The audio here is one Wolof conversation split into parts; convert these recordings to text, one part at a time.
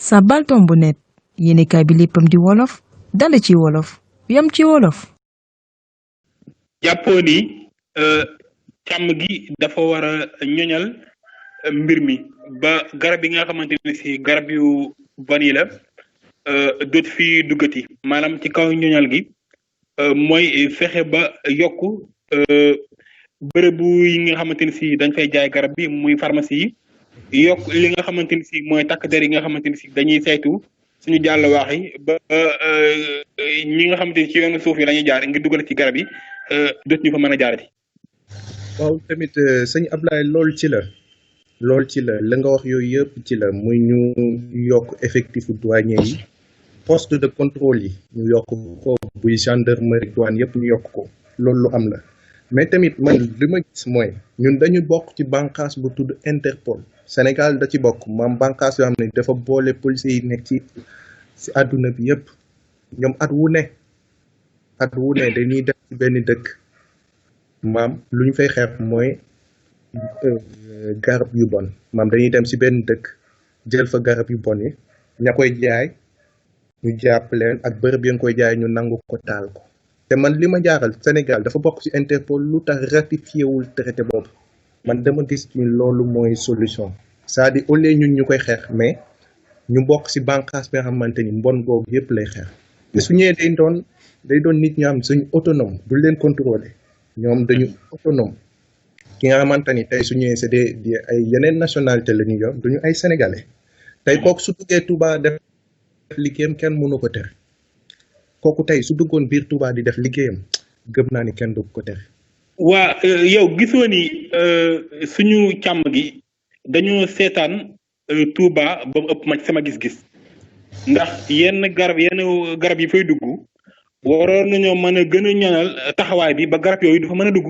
Sabbal Tombu Net yéenekaay bi léppam di wolof dale ci wolof yam ci wolof. jàppoo ni càmm gi dafa war a ñoñal mbir mi ba garab yi nga xamante ne si garab yu bon yi la doot fi duggati maanaam ci kaw ñoñal gi mooy fexe ba yokk bërëbu yi nga xamante ne si dañ fay jaay garab bi muy pharmacie yi yokk li nga xamante ne si mooy takk der yi nga xamante ne si dañuy saytu suñu jàll waax yi ba ñi nga xamante ni ci yoonu suuf yi lañuy jaar ngir dugal ci garab yi doot ñu fa mën a jaarati. waaw tamit sëñ Ablaye lool ci la la nga wax yooyu yëpp ci la muy ñu yokk effectif douanier yi poste de contrôle yi ñu yokk ko buy gendarmerie douane yëpp ñu yokk ko loolu lu am la mais tamit man li ma gis mooy ñun dañu bokk ci bànqaas bu tudd Interpol Sénégal da ci bokk maam bànqaas yoo xam ne dafa boole policiers yi nekk ci àdduna bi yëpp ñoom at wu ne dañuy def ci benn dëkk maam lu ñu fay xeex mooy garab yu bon maam dañuy dem ci benn dëkk jël fa garab yu bon yi ña koy jaay ñu jàpp leen ak bërëb ya nga koy jaay ñu nangu ko taal ko te man li ma jaaxal Sénégal dafa bokk ci Interpol lu tax ratifié wul traité boobu man dama gis ni loolu mooy solution c'est-à-dire au lieu ñun ñu koy xeex mais ñu bokk ci bànqaas bi nga xamante ni mbon googu yëpp lay xeex te su ñëwee day doon nit ñu am suñu autonome du leen contrôler ñoom dañu autonome ki nga xamante ni tey su ñëwee c'est des ay yeneen nationalité la ñu yor duñu ay sénégalais tey kooku su duggee Touba def liggéeyam kenn mënu ko tere kooku tey su duggoon biir Touba di def liggéeyam gëm naa ni kenn du ko tere. waa yow gisoo ni suñu càmm gi dañoo seetaan Touba ba mu ëpp ma ci sama gis-gis ndax yenn garab yi fay dugg waroon nañoo mën a gën a ñoŋal taxawaay bi ba garab yooyu du fa mën a dugg.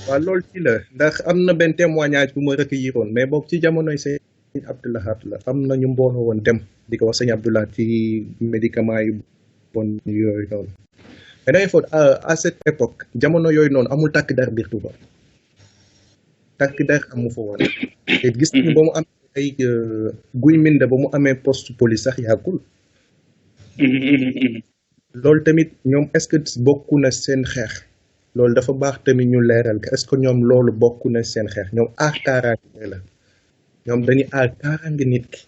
waaw loolu ci la ndax am na benn témoignage bu ma recueillir woon mais boobu ci jamonoy sëñ Abdoulahat la am na ñu mbooloo woon dem di ko wax sëñ Abdoulahat ci médicament yu bon yooyu noonu mais dangay foog à cette époque jamono yooyu noonu amul takk der biir Touba takk der amu fa woon te gis nañu ba mu amee ay guy minda ba mu amee poste police sax yàggul loolu tamit ñoom est-ce que bokku na seen xeex loolu dafa baax tamit ñu leeral ko est-ce que ñoom loolu bokku na seen xeex ñoom aar kaaraange la ñoom dañuy aar kaaraange nit ki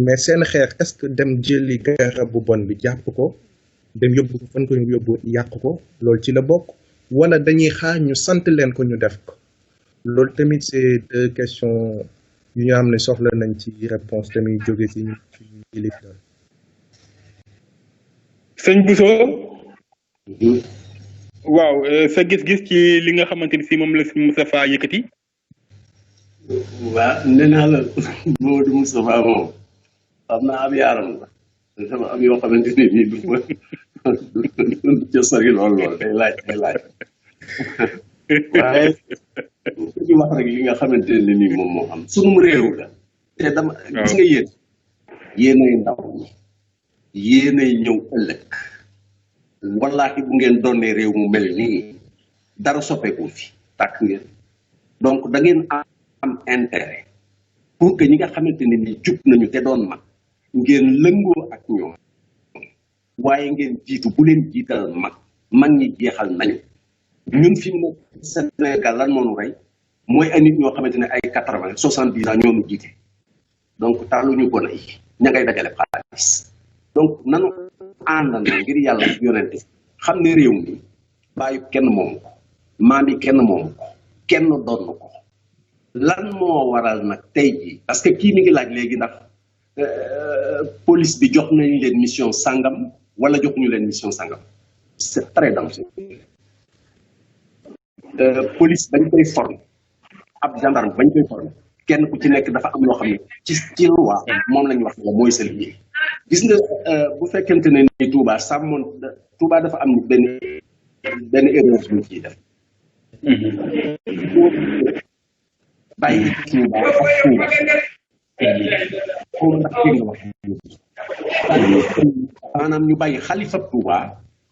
mais seen xeex est-ce que dem jëli garab bu bon bi jàpp ko dem yóbbu ko fan ko yóbbu yàq ko loolu ci la bokk wala dañuy xaar ñu sant leen ko ñu def ko loolu tamit c'est deux questions yu ñu xam ne soxla nañ ci réponse tamit jóge ci ñu kilif la. sëñ Bousso waaw sa gis-gis ci li nga xamante ni si moom la si Moustapha yëkkati. waaw nee naa la Mamadou Moustapha moom xam naa ab yaaram la dafa am yoo xamante ne nii du ma ca sori lool day laaj waaye ñu wax rek li nga xamante ne nii moom moo am sunum réew la te dama gis nga yéenay ndaw ñi yéenay ñëw ëllëg wallaahi bu ngeen doonee réew mu mel nii dara soppeeku fi tàkk ngeen donc da ngeen am intérêt pour que ñi nga xamante ne nii jub nañu te doon mag ngeen lëngoo ak ñoom waaye ngeen jiitu bu leen jiital mag ñi jeexal nañu ñun fi mu ne Sénégal lan moo nu rey mooy ay nit ñoo xamante ne ay 80 70 ans ñoo nu jiite donc taaluñu gone yi ña ngay dajale xaalis donc nanu àndandoo ngir yàlla yonente xam ne réew mi bàyyi kenn moomu ko maam yi kenn moomu ko kenn donn ko lan moo waral nag tey jii parce que kii mi ngi laaj léegi ndax police bi jox nañ leen mission sangam wala joxuñu leen mission sangam c'est très dangereux police bañ koy former ab gendarme bañ koy former kenn ku ci nekk dafa am loo xam ne ci loi moom la ñu wax la mooy sa liggéey gis nga bu fekkente ne ni Touba dafa am benn erreur bu ñu ciy def bàyyi Touba ak Touba xaw ndax dégg nga wax maanaam ñu bàyyi xalifa Touba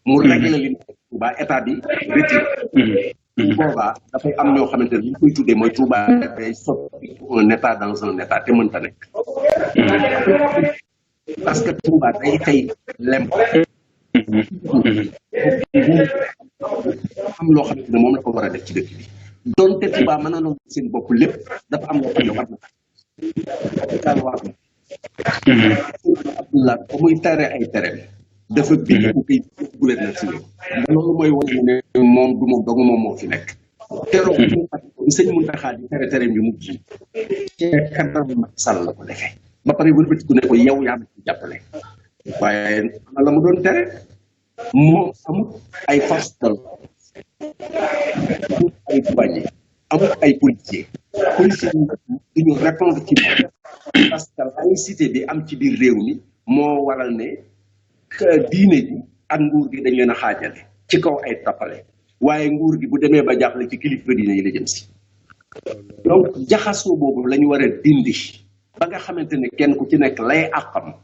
mu réglé li Touba état bi retiré boobaa dafay am ñoo xamante ne li ñu koy tuddee mooy Touba day soppi un état dans un état te mënta nekk parce que Touba day xëy lem am loo xamante ne moom la ko war a def ci dëkk bi donte Touba mën na seen bopp lépp dafa am loo xam ne war na daal war na Abdoulaye ba muy tere ay tere dafa bind ko koy gouverneur si loolu mooy wane ne moom du moom dong moom moo fi nekk teroo bi sëñ Mountakha di tere bi mujj ci kanam Macky Sall la ko defee ba pare wëlbati ku ne ko yow yaa ma ci jàppale waaye ana la mu doon tere moom amul ay force de l'ordre amul ay douanier amul ay policier yi duñu répondre ci moom parce que laïcité bi am ci biir réew mi moo waral ne diine ji ak nguur gi dañ leen a xaajale ci kaw ay tappale waaye nguur gi bu demee ba jàppale ci kilifa diine yi la jëm si donc jaxasoo boobu la ñu war a dindi ba nga xamante ne kenn ku ci nekk lay àqam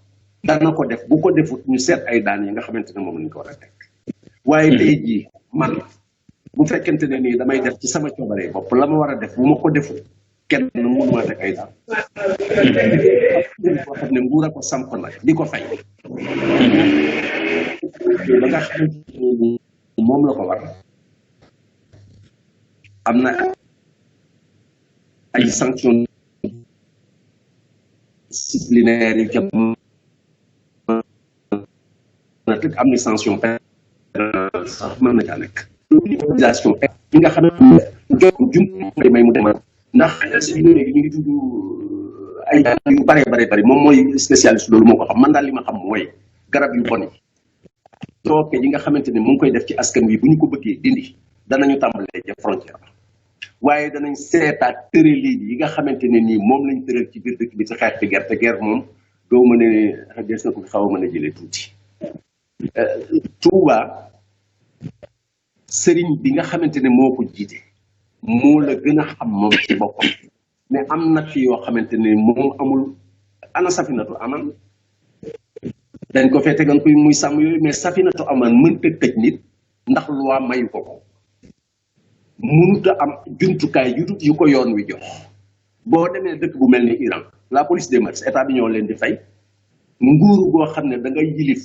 dana ko def bu ko defut ñu seet ay daan yi nga xamante ne moom lañ ko war a teg waaye tey jii man bu fekkente ne nii damay def ci sama coobare bopp la ma war a def bu ma ko defut kenn mënu ma teg ay daan boo xam ne nguur a ko samp nag di ko fay ba nga xamante ne nii moom la ko war am na ay sanction disciplinaire yu ca am na sanction sax mën na caa nekk utilisation yi nga xam ne jumtuwaay may mu demal ndax si léegi ñu ngi tudd ay yu bare moom mooy spécialiste loolu moo ko xam man daal li ma xam mooy garab yu bon yi tooke yi nga xamante ne mu ngi koy def ci askan wi bu ñu ko bëggee dindi danañu tàmbalee ca frontière waaye danañ seetaat tërëliin yi nga xamante ne nii moom lañ tëral ci biir dëkk bi ci xeex ci gerte guerre moom doo mën a des na ko xaw a mën a jëlee tuuti Touba sëriñ bi nga xamante ne moo ko jiite moo la gën a xam moom ci boppam mais am na fi yoo xamante ne moom amul ana Safinatu Aman dañ ko fee tegoon koy muy sàmm yooyu mais Safinatu Aman mënta tëj nit ndax loi mayu ko ko mënut a am jumtukaay yu ko yoon wi jox boo demee dëkk bu mel ni Iran la police des mœurs état bi ñoo leen di fay nguur goo xam ne da ngay yilif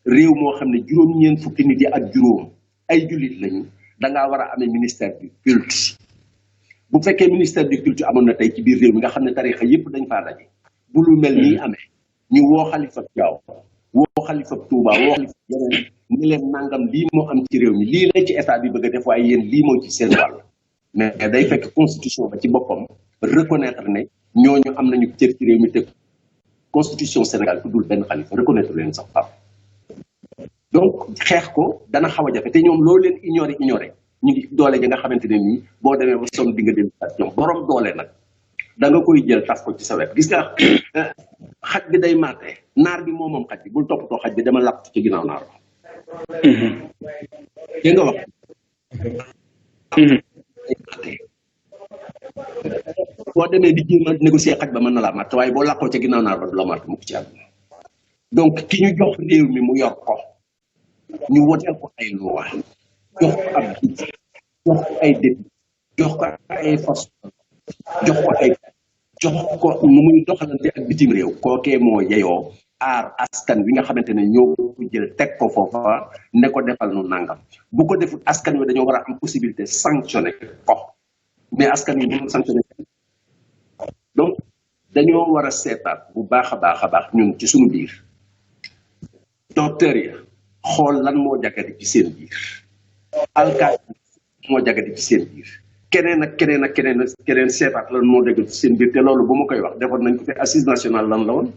réew moo xam ne juróom-ñeent fukki nit yi ak juróom ay jullit lañu da ngaa war a amee ministère du culte bu fekkee ministère du culte amoon na tey ci biir réew mi nga xam ne tarixa yépp dañ faa daje bu lu mel nii amee ñu woo xalifa Tiwaawan woo xalifa Touba woo xalifa yeneen ni leen nangam lii moo am ci réew mi lii la ci état bi bëgg a def waaye yéen lii moo ci seen wàll mais day fekk constitution ba ci boppam reconnaître ne ñooñu am nañu cër ci réew mi te constitution Sénégal tuddul benn xalifa reconnaître leen sax pap donc xeex ko dana xaw a jafe te ñoom loolu leen ignoré ñu ngi doole ja nga xamante ne nii boo demee ba sonn di nga dem ñoom borom doole nag da nga koy jël taf ko ci sa wet gis nga xaj bi day maate naar bi moom xaj bi bul toppatoo xaj bi dama làpp ci ginnaaw naar ba dégg nga wax boo demee di jéem a négocier xaj ba mën na laa matt waaye boo làqoo ca ginnaaw naar ba du la matt mukk ci àdduna donc ki ñu jox réew mi mu yor ko ñu woteel ko ay loi jox ko ab budget jox ko ay député jox ko ay force jox ko nu muy doxalante ak bitim réew kookee moo yeyoo aar askan wi nga xamante ne ñoo ko jël teg ko foofa ne ko defal nu nangam bu ko defut askan wi dañoo war a am possibilité sanctionné ko mais askan wi mënul sanctionné donc dañoo war a seetaat bu baax a baax ñun ci suñu biir docteur ya xool lan moo jagadi ci seen biir alkaati moo jagadi ci seen biir keneen seetaat lan moo dégg ci seen biir te loolu bu ma koy wax defoon nañ ko fi assise nationale lan la woon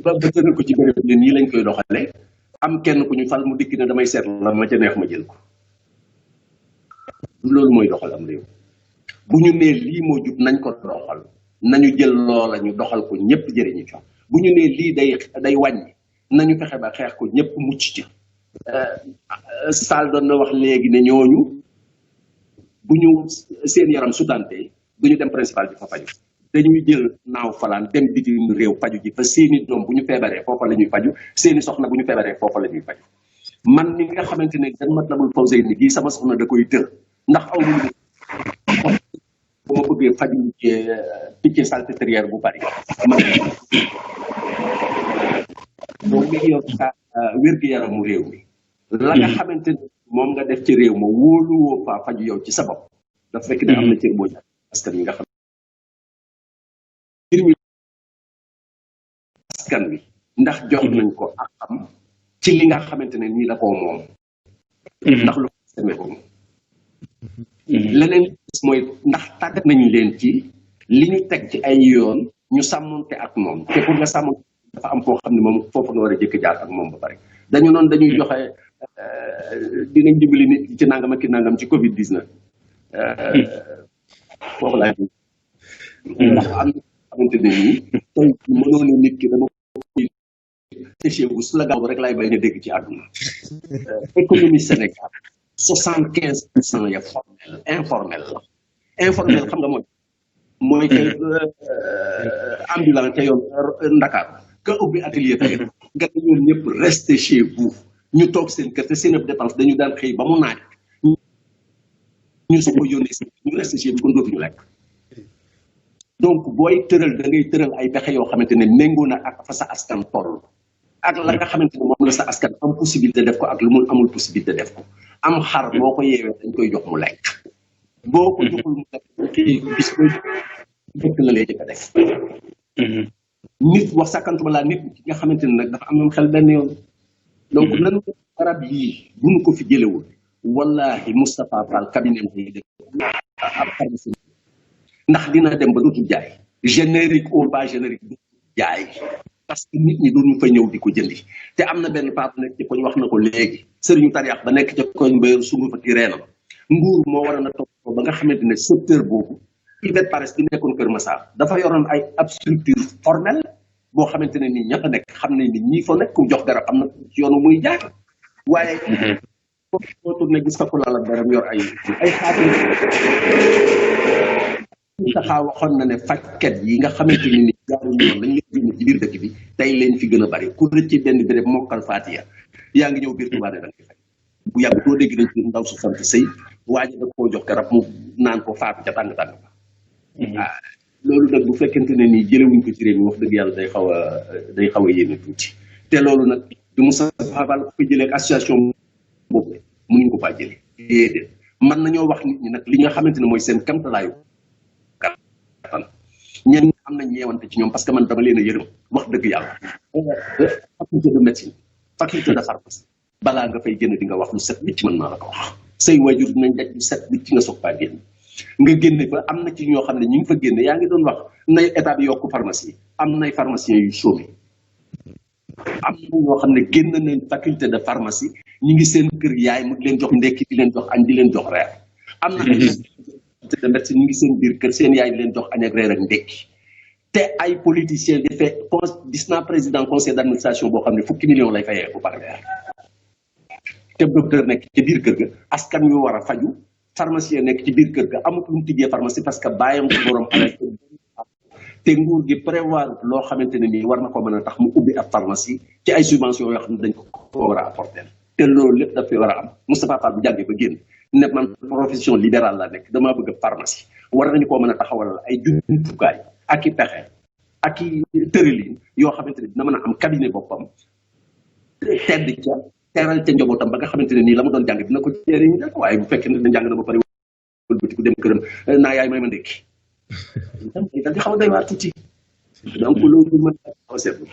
ba tënk ko ci béréb ne nii lañ koy doxalee am kenn ku ñu fal mu dikk ne damay seet la ma ca neex ma jël ko loolu mooy doxal am réew bu ñu nee lii moo jub nañ ko doxal nañu jël loola ñu doxal ko ñëpp jëriñu ci bu ñu nee lii day wàññi nañu fexe ba xeex ko ñëpp mucc ci Sall doon na wax léegi ne ñooñu bu ñu seen yaram sutante du ñu dem principal bi fa faju dañuy jël naaw falaan dem bitim réew faju ji fa seeni doom bu ñu feebaree foofa la ñuy faju seeni soxna bu ñu feebaree foofa la ñuy faju man ni nga xamante ne dan Matlabul Fawzayni gii sama soxna da koy tër ndax aw bu ma bëgg bëggee faju ci piqué salpêtrière bu bari donc léegi yow sa wér-gu-yaramu réew mi la nga xamante ne moom nga def ci réew ma wóoluwoo faa faju yow ci sa bopp dafa fekk ne am na cër boo ñàkk askan wi nga xam mbir mi askan wi ndax jox nañ ko ak xam ci li nga xamante ne nii la koo moom ndax lu demee ko leneen mooy ndax tàggat nañu leen ci li ñu teg ci ay yoon ñu sàmmonte ak moom te pour nga sàmmonte dafa am foo xam ne moom foofu nga war a jëkk jaar ak moom ba pare dañu noonu dañuy joxe dinañ dimbali nit ci nangam ak ki nangam ci Covid 19 foofu laay ndax am na xamante ne nii tey mënoon na nit ki dama te chez vous su la gaaw rek laay bay na dégg ci àdduna économie Sénégal 75% ya formel informel la informel xam nga mooy que ambulant ca yoon Ndakaar ka ubbi atelier tey nga ñoom ñëpp rester chez vous ñu toog seen kër te seen dépense dañu daan xëy ba mu naaj ñu su ko yónnee si ñu rester chez vous kon dootuñu lekk donc booy tëral da ngay tëral ay pexe yoo xamante ne méngoo na ak fa sa askan toll ak la nga xamante ne moom la sa askan am possibilité def ko ak lu mu amul possibilité def ko am xar boo ko yeewee dañ koy jox mu lekk boo ko joxul mu lekk bis koy dëkk la lay jëkk a def nit wax sàkkantuma laa nit ki nga xamante ne nag dafa am xel benn yoon donc nanu garab yii bu ñu ko fi jëlewul wallahi Moustapha Fall cabinet yi def ab pharmacie ndax dina dem ba dootul jaay générique ou pas générique dootul jaay parce que nit ñi duñu fa ñëw di ko jëndi te am na benn partenaire ci koñ wax na ko léegi sëriñu tariax ba nekk ca koñ ba sumu fa ki reenam nguur moo war a na topp ba nga xamante ne secteur boobu Ivet Pares bi nekkoon Kër Massar dafa yoroon ay ab structure formelle boo xamante ne nii ña fa nekk xam nañ ni ñii fa nekk ku jox garab am na ci yoonu muy jaar waaye boo tourné gis fa ku laal ak daram yor ay xaatim taxaa waxoon na ne fajkat yi nga xamante ni jaaruñu yoon lañ leen génn ci biir dëkk bi tey leen fi gën a bari ku rëcc ci benn béréb mokkal Fatiha yaa ngi ñëw biir Tuubaa ne da nga fay bu yàgg doo dégg dañ ci ndaw su sant sëy waaji da koo jox garab mu naan ko faatu ca tàng-tàng ba loolu nag bu fekkente ne nii jëlewuñ ko ci réew mi wax dëgg yàlla day xaw a yéeme tuuti te loolu nag du Moussa Fall ko jëlee ak association boobu mënuñ ko faa jëlee déedéet mën nañoo wax nit ñi nag li nga xamante ne mooy seen kamtalaayu ñenn am nañ ñeewante ci ñoom parce que man dama leen a yërëm wax dëgg yàlla faculté de médecine faculté de pharmacie balaa nga fay génn di nga wax lu set wicc mën naa la ko wax say waajur dinañ daj lu set wicc nga soog faa génn nga génne fa am na ci ñoo xam ne ñu ngi fa génne yaa ngi doon wax nay état bi yokk pharmacie am nay pharmaciens yu chômé am na ñoo xam ne génn nañ faculté de pharmacie ñu ngi seen kër yaay mu di leen jox ndekki di leen jox añ di leen jox reer am na de médecine ñu ngi seen biir kër seen yaay di leen jox añ ak reer ak ndekki te ay politiciens di fait gis naa président conseil d'administration boo xam ne fukki millions lay fayee bu par weer te docteur nekk ci biir kër ga askan wi war a faju pharmacien nekk ci biir kër ga amut lu mu tijjee pharmacie parce que bàyyam ko borom alal te nguur gi prévoir loo xamante ne nii war na ko mën a tax mu ubbi ab pharmacie ci ay subventions yoo xam ne dañ ko war a apporter te loolu lépp dafay war a am Moustapha Fall bu jàngee ba génn ne man profession libérale la nekk damaa bëgg pharmacie war nañu koo mën a taxawal ay jumtukaay ak i pexe ak i tërëlin yoo xamante ne dina mën a am cabinet boppam tedd ca teeral ca njabootam ba nga xamante ne nii la mu doon jàng dina ko jëriñ rek waaye bu fekkee ne da jàng na ba pare wëlbatiku dem këram naa yaay may ma ndékki dal di xaw a doy waar tuuti donc loolu mën a seetlu